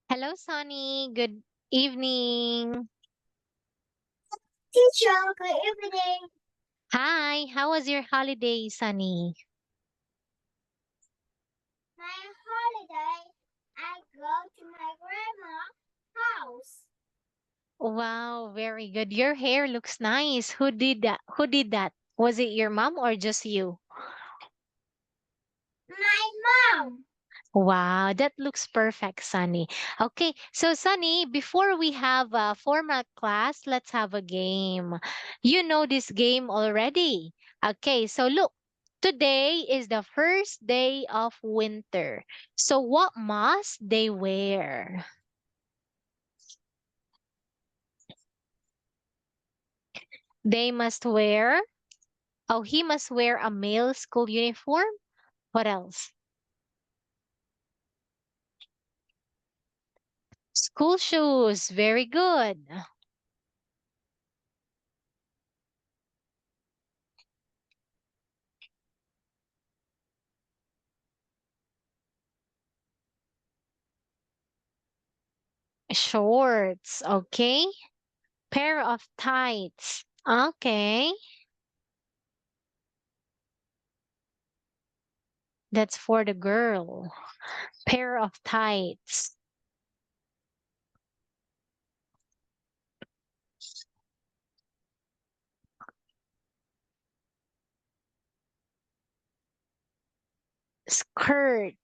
Hello, Sunny. Good evening. Teacher, good evening. Hi, how was your holiday, Sunny? My holiday, I go to my grandma's house. Wow, very good. Your hair looks nice. Who did that? Who did that? Was it your mom or just you? My mom. Wow, that looks perfect, Sunny. Okay, so Sunny, before we have a formal class, let's have a game. You know this game already. Okay, so look, today is the first day of winter. So what must they wear? They must wear, oh, he must wear a male school uniform. What else? School shoes. Very good. Shorts. Okay. Pair of tights. Okay. That's for the girl. Pair of tights. Skirt.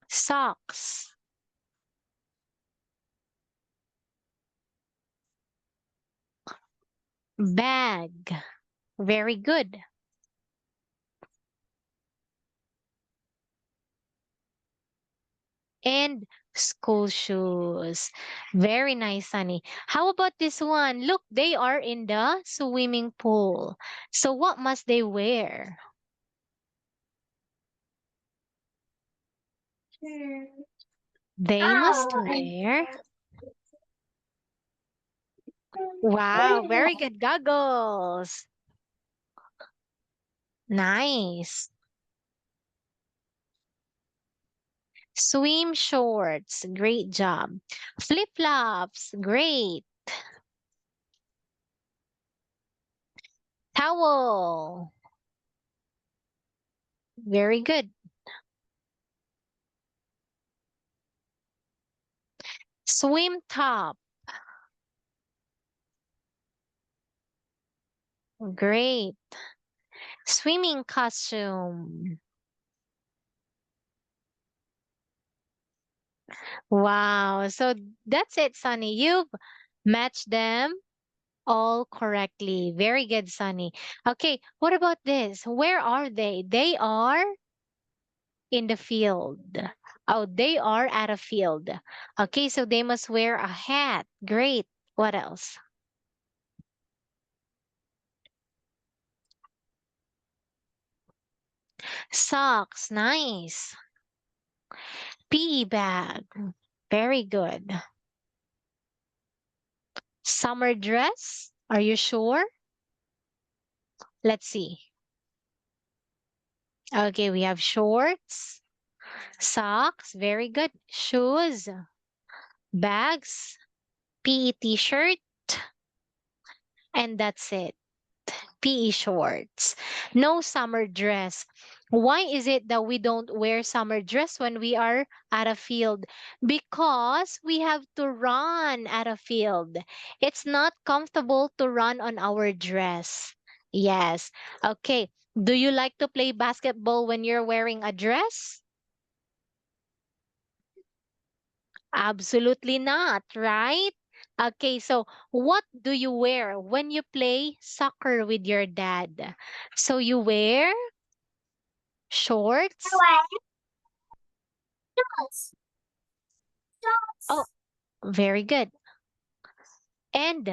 Socks. Bag. Very good. And school shoes. Very nice, Sunny. How about this one? Look, they are in the swimming pool. So what must they wear? Hmm. They must Oh, and wear. Wow, very good goggles. Nice. Swim shorts. Great job. Flip-flops. Great. Towel. Very good. Swim top. Great. Swimming costume. Wow. So that's it, Sunny. You've matched them all correctly. Very good, Sunny. Okay, what about this? Where are they? They are in the field. Oh, they are at a field. Okay, so they must wear a hat. Great. What else? Socks. Nice. PE bag. Very good. Summer dress. Are you sure? Let's see. Okay, we have shorts, socks. Very good. Shoes, bags, PE t-shirt, and that's it. PE shorts. No summer dress. Why is it that we don't wear summer dress when we are at a field? Because we have to run at a field. It's not comfortable to run on our dress. Yes. Okay. Do you like to play basketball when you're wearing a dress? Absolutely not, right? Okay, so what do you wear when you play soccer with your dad? So you wear shorts? I shorts. Oh, Shorts. very good. And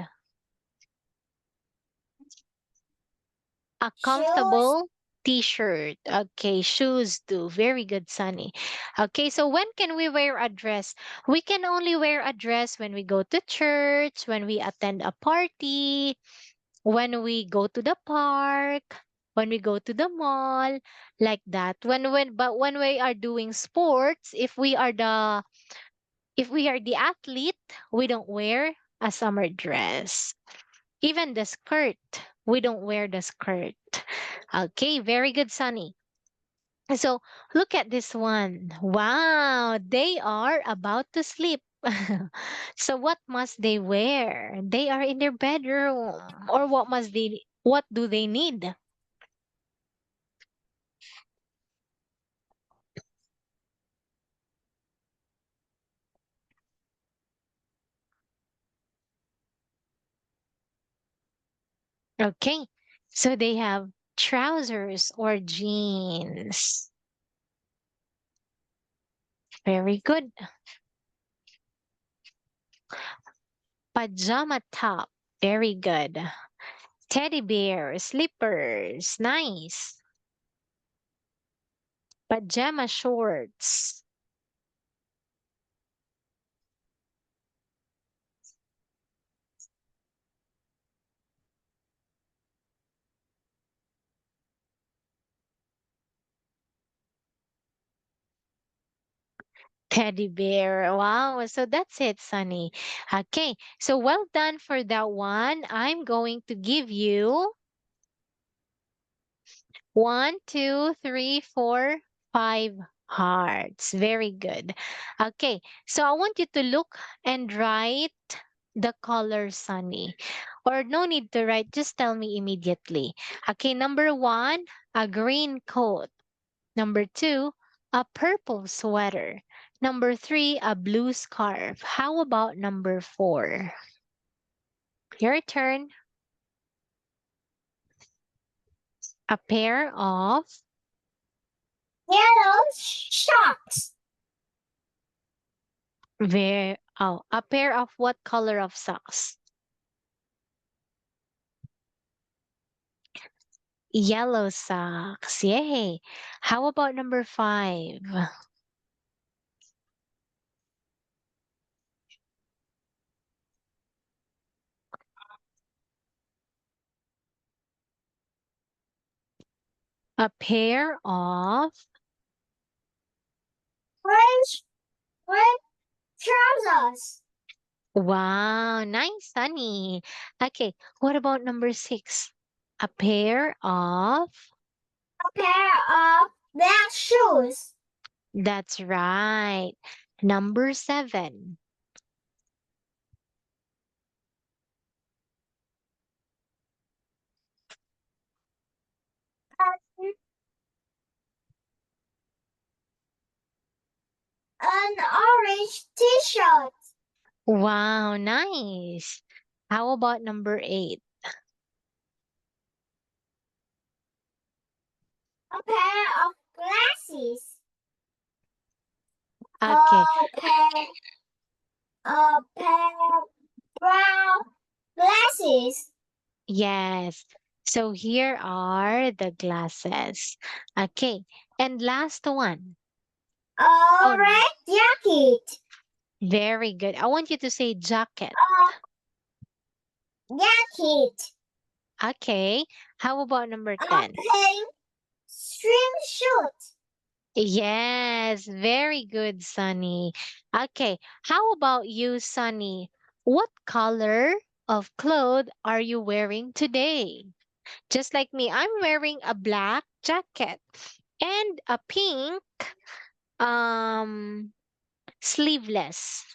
a Shoes. comfortable t-shirt. Okay, shoes too. Very good, Sunny. Okay, so when can we wear a dress? We can only wear a dress when we go to church, when we attend a party, when we go to the park. when we go to the mall, like that. But when we are doing sports, if we are the athlete, we don't wear a summer dress. Even the skirt, we don't wear the skirt. Okay, very good, Sunny. So look at this one. Wow, they are about to sleep. So what must they wear? They are in their bedroom. Or what do they need? Okay. So they have trousers or jeans. Very good. Pajama top. Very good. Teddy bear, slippers. Nice. Pajama shorts. Teddy bear. Wow. So that's it, Sunny. Okay. So well done for that one. I'm going to give you 1, 2, 3, 4, 5 hearts. Very good. Okay. So I want you to look and write the color Sunny. Or no need to write. Just tell me immediately. Okay. Number one, a green coat. Number two, a purple sweater. Number three, a blue scarf. How about number four? Your turn. A pair of, Yellow socks. a pair of what color of socks? Yellow socks. Yay. How about number five? A pair of, Orange red trousers. wow, nice, Sunny. Okay, what about number six? A pair of, A pair of black shoes. that's right. Number seven. And an orange t-shirt. Wow, nice. How about number eight? A pair of glasses. Okay, A pair of brown glasses. yes. So here are the glasses. Okay, and last one. A Oh, red jacket. very good. I want you to say jacket. A jacket. Okay, how about number A 10? pink swimsuit. Yes, very good, Sunny. Okay, how about you, Sunny? What color of clothes are you wearing today? Just like me, I'm wearing a black jacket and a pink um sleeveless.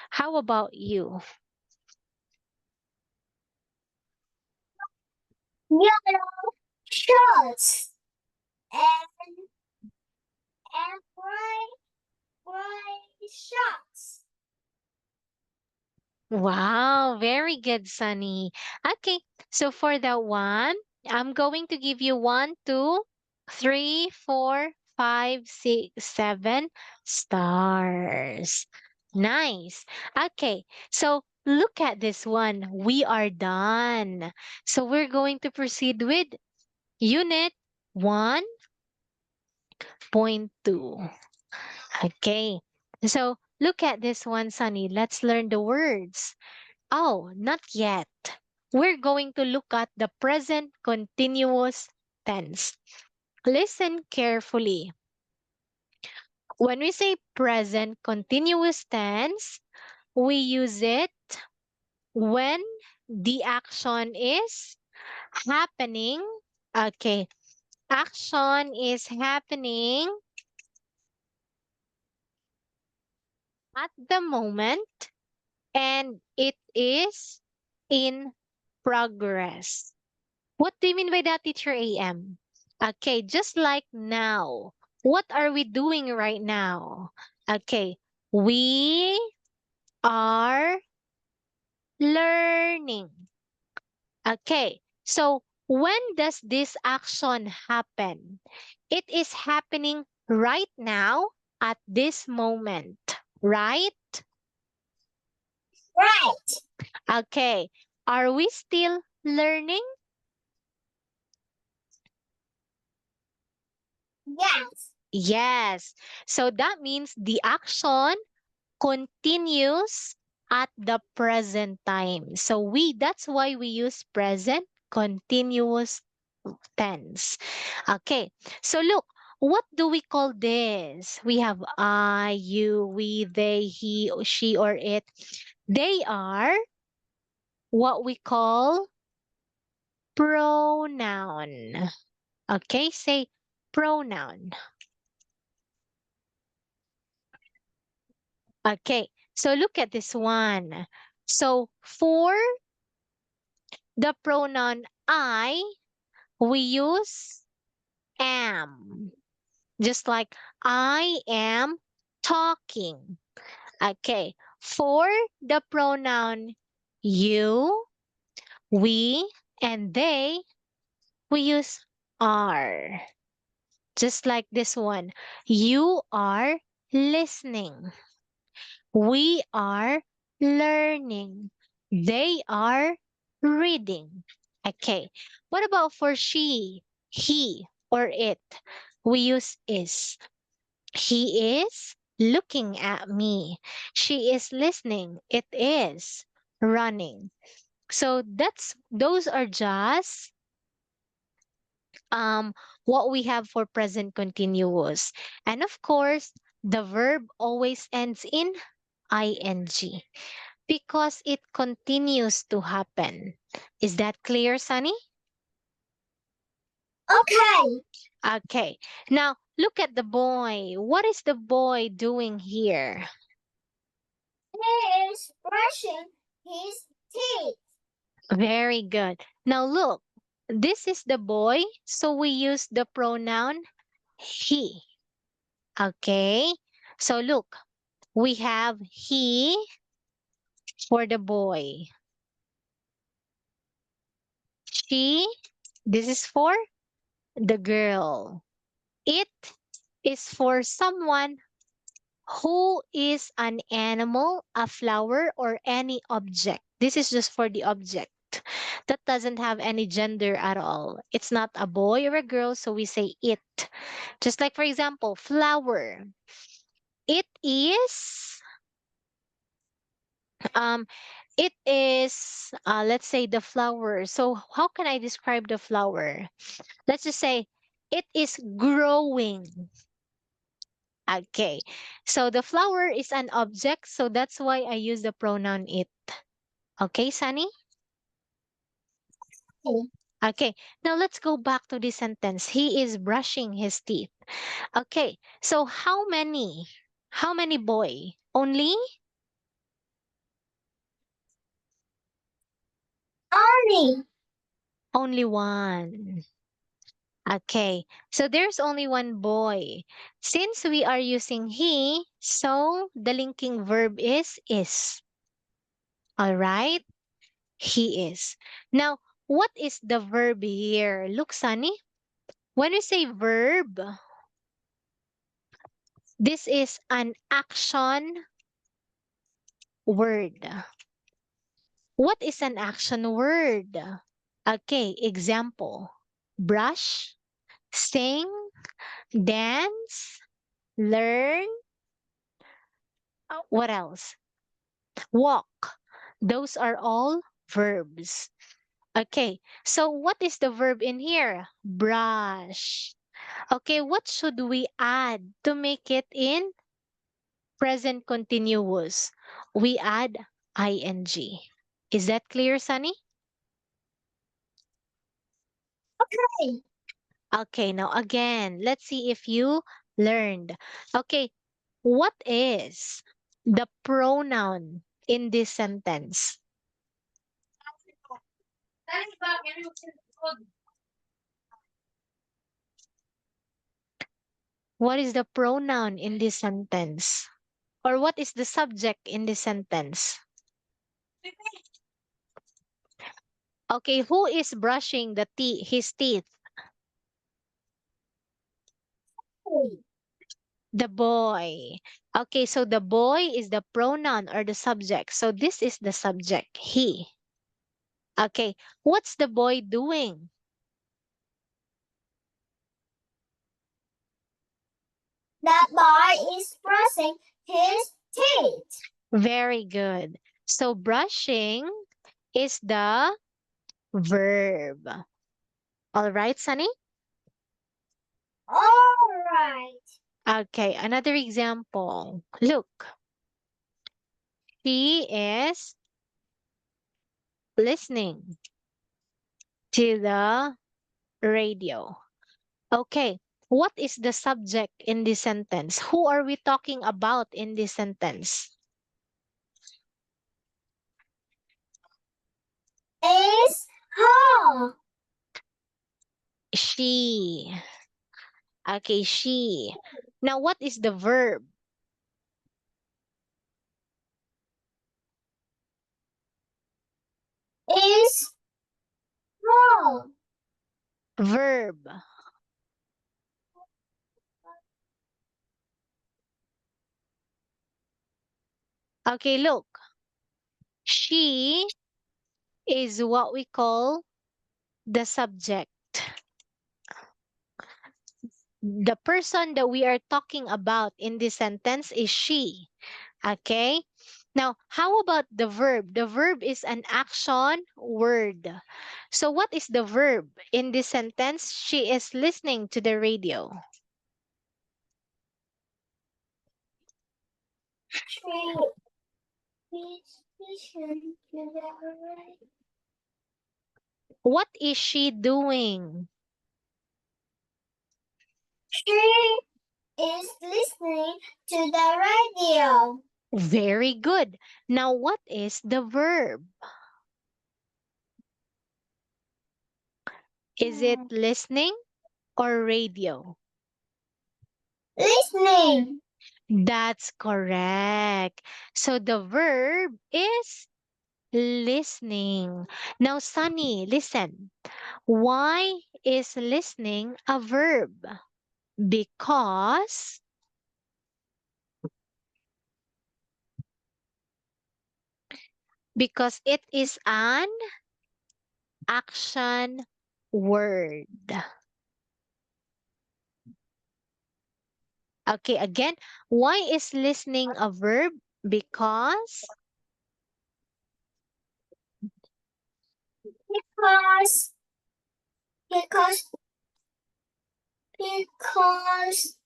How about you? Yellow shorts. And bright shorts. Wow, very good, Sunny. Okay, so for that one, I'm going to give you 1, 2, 3, 4, 5, 6, 7 stars. Nice. Okay, so look at this one. We are done. So we're going to proceed with Unit 1.2. Okay, so look at this one, Sunny. Let's learn the words. Oh, not yet. We're going to look at the present continuous tense. Listen carefully. When we say present continuous tense, we use it when the action is happening. Okay, action is happening at the moment and it is in progress. What do you mean by that, teacher AM? Okay, just like now. What are we doing right now? Okay, we are learning. Okay, so when does this action happen? It is happening right now at this moment, right? Right. Okay, are we still learning? Yes. Yes. So that means the action continues at the present time. So that's why we use present continuous tense. Okay. So look, what do we call this? We have I, you, we, they, he, she, or it. They are what we call pronoun. Okay, say pronoun. Okay, so look at this one. So for the pronoun I, we use am. Just like I am talking. Okay, for the pronoun you, we, and they, we use are. Just like this one. You are listening. We are learning. They are reading. Okay. What about for she, he, or it? We use is. He is looking at me. She is listening. It is running. So those are just um what we have for present continuous. And of course, the verb always ends in ing because it continues to happen. Is that clear, Sunny? Okay. Okay. Now, look at the boy. What is the boy doing here? He is brushing his teeth. Very good. Now, look. This is the boy, so we use the pronoun he. Okay. So, look. We have he for the boy. She, this is for the girl. It is for someone who is an animal, a flower, or any object. This is just for the object. That doesn't have any gender at all. It's not a boy or a girl, so we say it. Just like, for example, flower. It is, um, it is, let's say the flower. So how can I describe the flower? Let's just say it is growing. Okay. So the flower is an object, so that's why I use the pronoun it. Okay, Sunny? Okay. Okay. Now let's go back to the sentence. He is brushing his teeth. Okay. So how many? How many boy? Only? Army. Only one. Okay. So there's only one boy. Since we are using he, so the linking verb is. All right? He is. Now, what is the verb here? Look, Sunny. When we say verb, this is an action word. What is an action word? Okay, example. Brush, sing, dance, learn. What else? Walk. Those are all verbs. Okay, so what is the verb in here? Brush. Okay, what should we add to make it in present continuous? We add ing. Is that clear, Sunny? Okay. Okay, now again, let's see if you learned. Okay, what is the pronoun in this sentence? What is the pronoun in this sentence? Or what is the subject in this sentence? Okay, who is brushing his teeth? The boy. Okay, so the boy is the pronoun or the subject. So this is the subject, he. Okay, what's the boy doing? The boy is brushing his teeth. Very good. So brushing is the verb. All right, Sunny? All right. Okay, another example. Look, she is listening to the radio. Okay, what is the subject in this sentence? Who are we talking about in this sentence? Is her. She. Okay, she. Now, what is the verb? Is her. Verb. Okay, look. She is what we call the subject. The person that we are talking about in this sentence is she. Okay? Now, how about the verb? The verb is an action word. So, what is the verb in this sentence? She is listening to the radio. She is listening to the radio. What is she doing? She is listening to the radio. Very good. Now, what is the verb? Is it listening or radio? Listening. That's correct. So the verb is listening. Now, Sunny, listen. Why is listening a verb? Because it is an action word. Okay, again, why is listening a verb? Because Because because because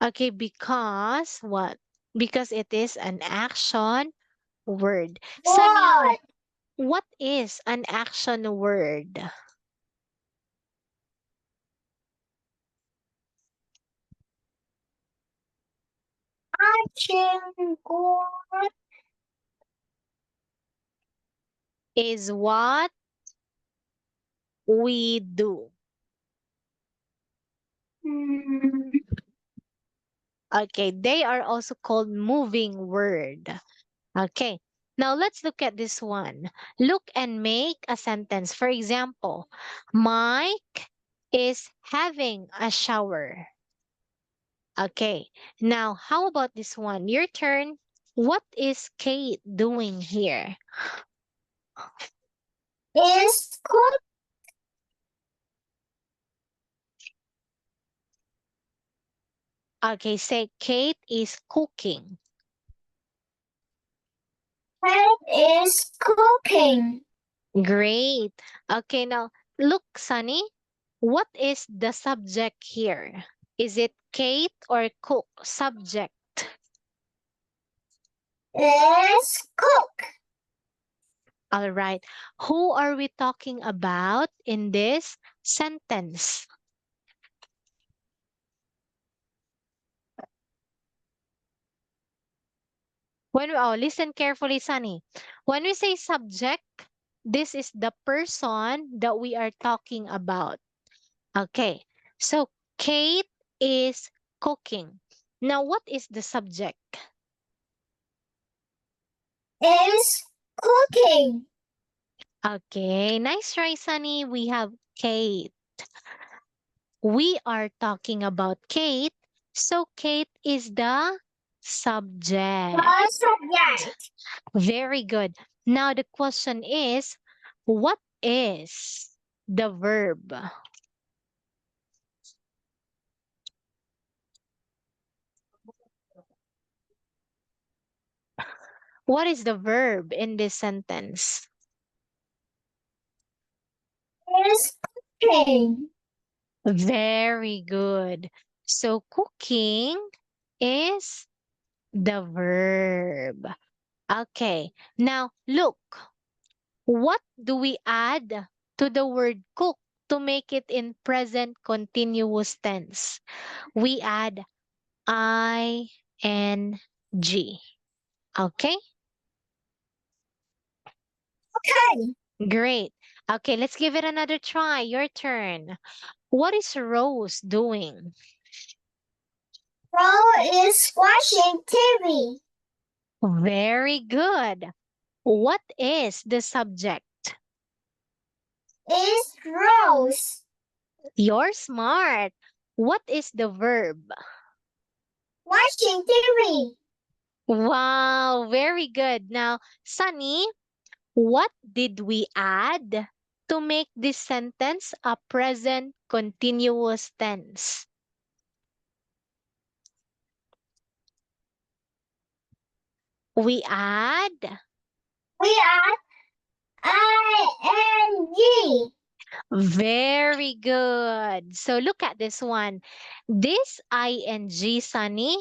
okay, because what? Because it is an action word. Sunny, what? what is an action word? Action word. Is what we do. Hmm. Okay, they are also called moving word. Okay, now let's look at this one. Look and make a sentence. For example, Mike is having a shower. Okay, now how about this one? Your turn. What is Kate doing here? Is cook. Okay, say Kate is cooking. Kate is cooking. Great. Okay, now look, Sunny. What is the subject here? Is it Kate or cook? Subject. Is cook. All right. Who are we talking about in this sentence? Listen carefully, Sunny. When we say subject, this is the person that we are talking about. Okay. So Kate is cooking. Now, what is the subject? Is cooking. Okay, nice try, Sunny. We have Kate. We are talking about Kate. So Kate is the subject. Subject. Very good. Now the question is, what is the verb? What is the verb in this sentence? Is cooking. Very good. So cooking is the verb. Okay. Now look, what do we add to the word cook to make it in present continuous tense? We add ing. Okay? Okay. Great. Okay, let's give it another try. Your turn. What is Rose doing? Ro is watching TV. Very good. What is the subject? Is Rose. You're smart. What is the verb? Watching TV. Wow, very good. Now, Sunny, what did we add to make this sentence a present continuous tense? We add. We are ing. Very good. So look at this one. This ing, Sunny,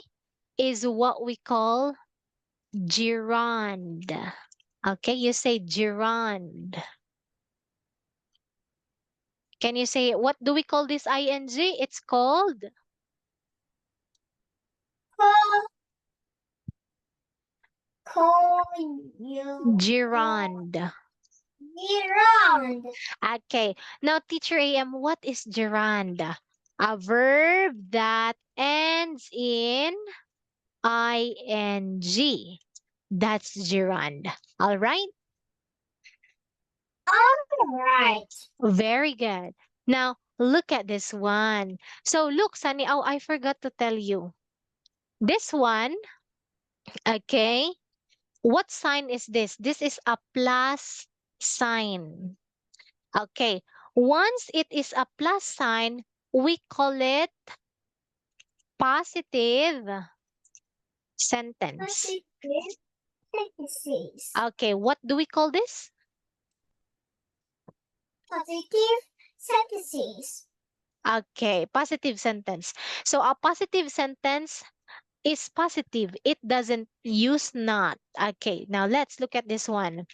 is what we call gerund. Okay, you say gerund. Can you say, what do we call this ing? It's called Call you gerund. gerund. Okay, now teacher AM, what is gerund? A verb that ends in ing. That's gerund. All right? All right. Very good. Now, look at this one. So, look, Sunny. Oh, I forgot to tell you. This one, okay, what sign is this? This is a plus sign. Okay, once it is a plus sign, we call it positive sentence. Positive sentences. Okay, what do we call this? Positive sentences. Okay, positive sentence. So, a positive sentence is positive. It doesn't use not. Okay, now let's look at this one.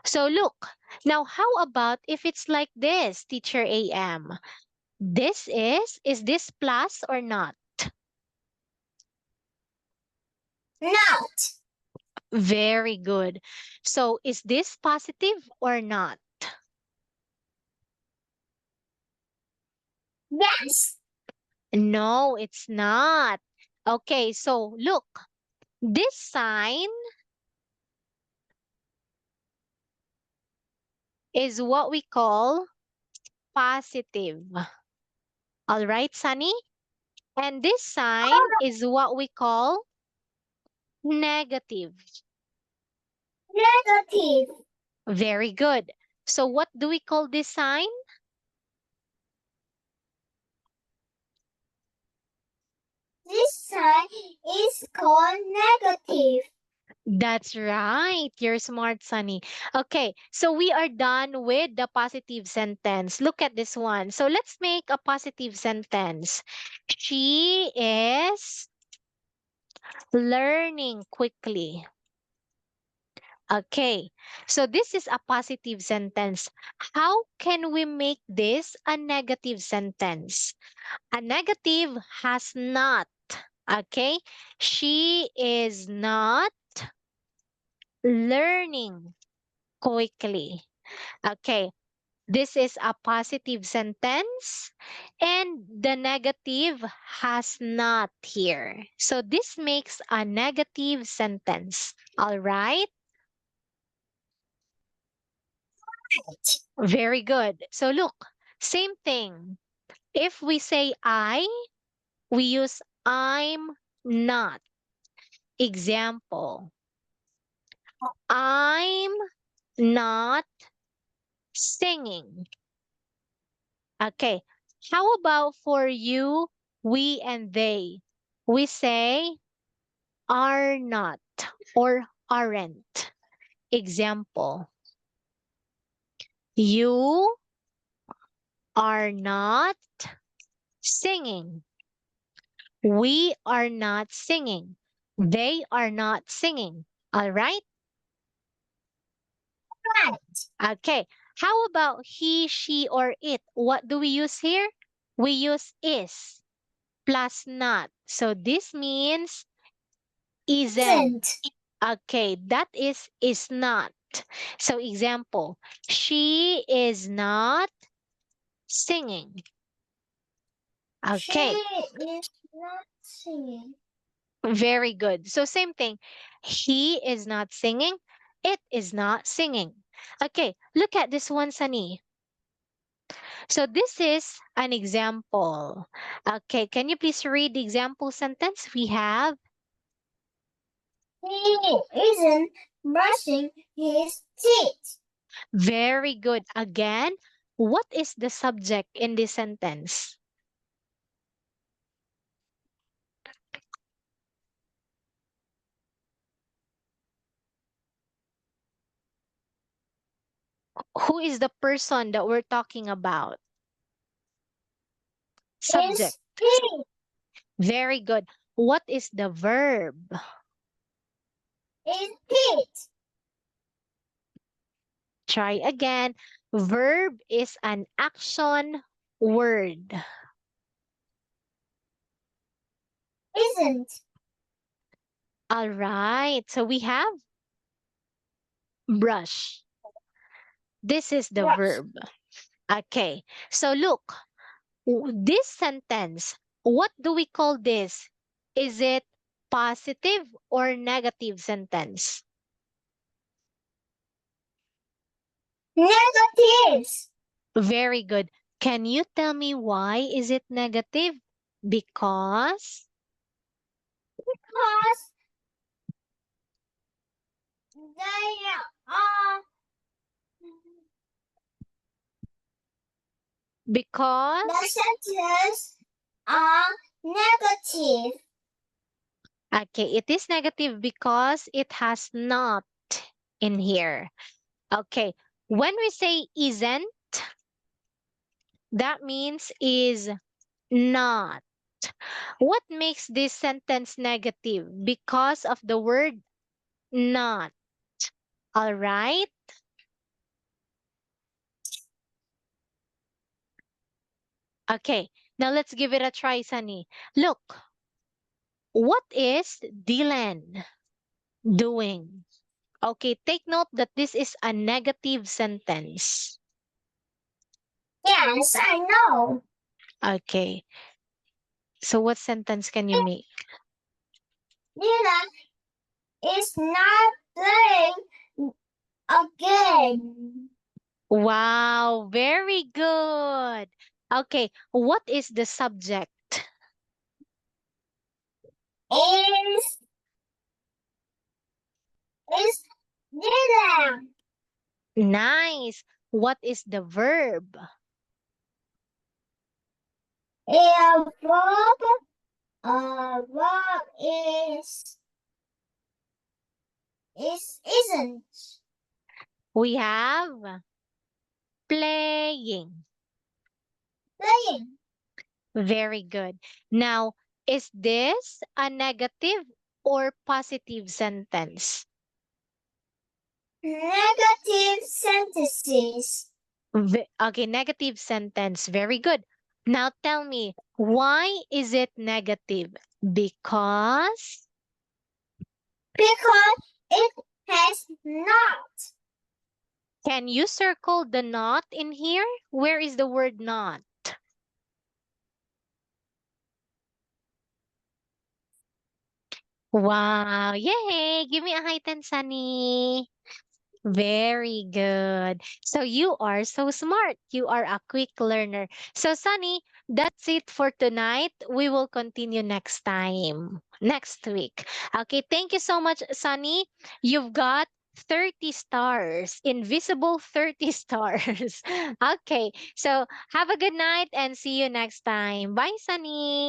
So look, now how about if it's like this, teacher AM? Is this plus or not? Not. Very good. So is this positive or not? Yes. No, it's not. Okay, so look, this sign is what we call positive. All right, Sunny? And this sign is what we call negative. Negative. Very good. So what do we call this sign? This sign is called negative. That's right. You're smart, Sunny. Okay, so we are done with the positive sentence. Look at this one. So let's make a positive sentence. She is learning quickly. Okay, so this is a positive sentence. How can we make this a negative sentence? A negative has not. Okay, she is not learning quickly. Okay, this is a positive sentence and the negative has not here. So this makes a negative sentence. All right, very good. So look, same thing. If we say I, we use I'm not. Example, I'm not singing. Okay. How about for you, we and they? We say are not or aren't. Example, you are not singing. We are not singing. They are not singing. All right? Right. Okay. How about he, she, or it? What do we use here? We use is plus not. So this means isn't. Isn't. Okay, that is not. So example, she is not singing. She Okay, is not singing. very good. So same thing. He is not singing. It is not singing. Okay, look at this one, Sunny. So this is an example. Okay, can you please read the example sentence we have? He isn't brushing his teeth. Very good. Again, what is the subject in this sentence? Who is the person that we're talking about? Subject. Is he? Very good. What is the verb? Is Pete? Try again. Verb is an action word. Isn't. All right. So we have brush. This is the Brush. verb. Okay. So look, this sentence, what do we call this? Is it positive or negative sentence? Negatives. Very good. Can you tell me why is it negative? Because Because they are because the sentences are negative. okay, it is negative because it has not in here. Okay. When we say isn't, that means is not. What makes this sentence negative? Because of the word not. All right? Okay. Now let's give it a try, Sunny. Look, what is Dylan doing? Okay, take note that this is a negative sentence. Yes, I know. Okay. So what sentence can you make? Dylan is not playing again. Wow, very good. Okay, what is the subject? Is Dylan. Nice. What is the verb? A verb What isn't? We have playing. Playing. Very good. Now, is this a negative or positive sentence? Negative sentences. Okay, negative sentence. Very good. Now tell me, why is it negative? Because Because it has not. can you circle the not in here? Where is the word not? Wow, yay! Give me a high 10, Sunny. Very good. So you are so smart. You are a quick learner. So Sunny, that's it for tonight. We will continue next time, next week. Okay, thank you so much, Sunny. You've got 30 stars, invisible 30 stars. Okay, so have a good night and see you next time. Bye, Sunny.